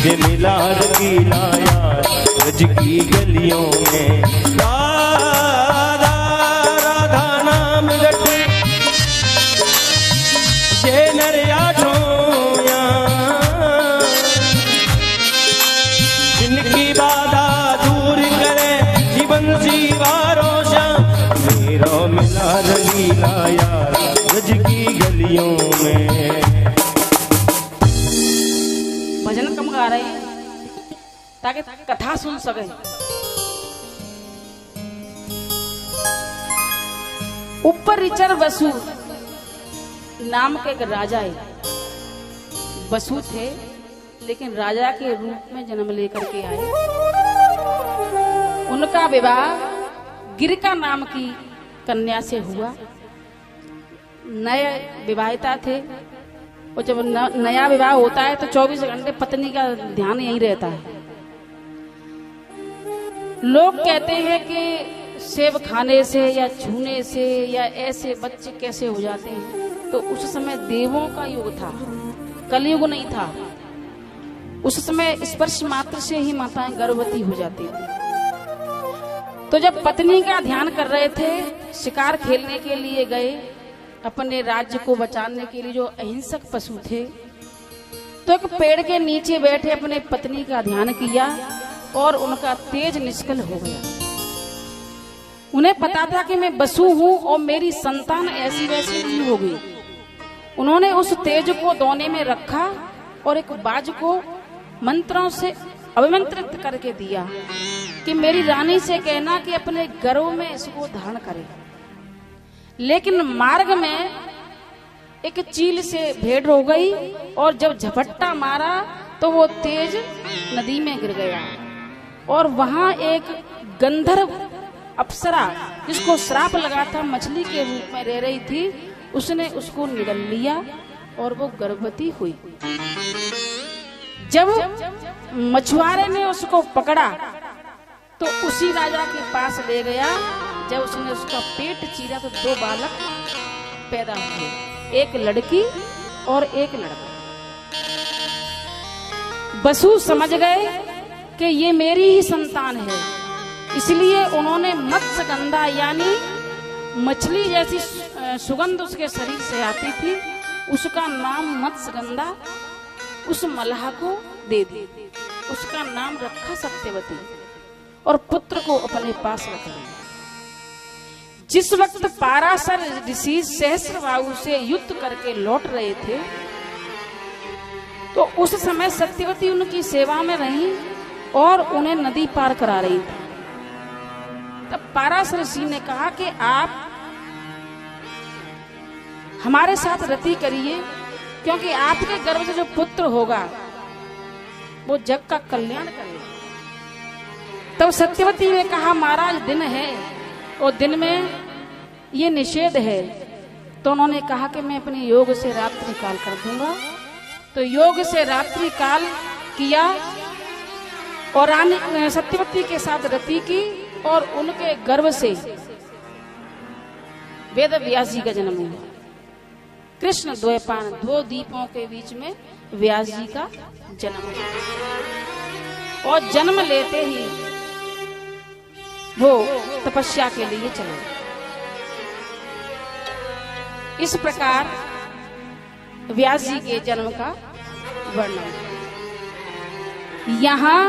मुझे मिला रंगीला यार ब्रज की गलियों में। राधा राधा नाम रटे ये नरिया ढोया, जिनकी बाधा दूर करे जीवन जीवारों मेरा मिला रंगीला यार ब्रज की गलियों में। भजन कम गा रहे हैं ताकि कथा सुन सके। ऊपर रिचर बसु नाम के एक राजा है। बसु थे लेकिन राजा के रूप में जन्म लेकर के आए। उनका विवाह गिरिका नाम की कन्या से हुआ। नए विवाहिता थे और जब नया विवाह होता है तो 24 घंटे पत्नी का ध्यान यही रहता है। लोग कहते हैं कि सेब खाने से या छूने से या ऐसे बच्चे कैसे हो जाते हैं, तो उस समय देवों का युग था, कलयुग नहीं था। उस समय स्पर्श मात्र से ही माताएं गर्भवती हो जाती थी। तो जब पत्नी का ध्यान कर रहे थे, शिकार खेलने के लिए गए, अपने राज्य को बचाने के लिए, जो अहिंसक पशु थे, तो एक पेड़ के नीचे बैठे अपने पत्नी का ध्यान किया और उनका तेज निष्कल हो गया। उन्हें पता था कि मैं बसु हूं और मेरी संतान ऐसी वैसी नहीं होगी। उन्होंने उस तेज को दोने में रखा और एक बाज को मंत्रों से अभिमंत्रित करके दिया कि मेरी रानी से कहना कि अपने गर्भ में इसको धारण करे। लेकिन मार्ग में एक चील से भेड़ हो गई और जब झपट्टा मारा तो वो तेज नदी में गिर गया और वहां एक गंधर्व अप्सरा जिसको श्राप लगा था, मछली के रूप में रह रही थी, उसने उसको निगल लिया और वो गर्भवती हुई। जब मछुआरे ने उसको पकड़ा तो उसी राजा के पास ले गया। जब उसने उसका पेट चीरा तो 2 बालक पैदा हुए, एक लड़की और एक लड़का। बसु समझ गए कि ये मेरी ही संतान है, इसलिए उन्होंने मत्स्यगंधा यानी मछली जैसी सुगंध उसके शरीर से आती थी, उसका नाम मत्स्यगंधा उस मल्लाह को दे दी। उसका नाम रखा सत्यवती और पुत्र को अपने पास रख लिया। जिस वक्त पाराशर ऋषि सहस्त्रबाहु से युद्ध करके लौट रहे थे तो उस समय सत्यवती उनकी सेवा में रही और उन्हें नदी पार करा रही थी। तब पाराशर ऋषि ने कहा कि आप हमारे साथ रति करिए, क्योंकि आपके गर्भ से जो पुत्र होगा वो जग का कल्याण करेगा। तब सत्यवती ने कहा, महाराज दिन है और दिन में ये निषेध है। तो उन्होंने कहा कि मैं अपने योग से रात्रि काल कर दूंगा। तो योग से रात्रि काल किया और रानी सत्यवती के साथ रति की और उनके गर्भ से वेद व्यास जी का जन्म हुआ। कृष्ण द्वैपायन 2 दीपों के बीच में व्यास जी का जन्म हुआ और जन्म लेते ही वो तपस्या के लिए चले। इस प्रकार व्यास जी के जन्म का वर्णन। यहाँ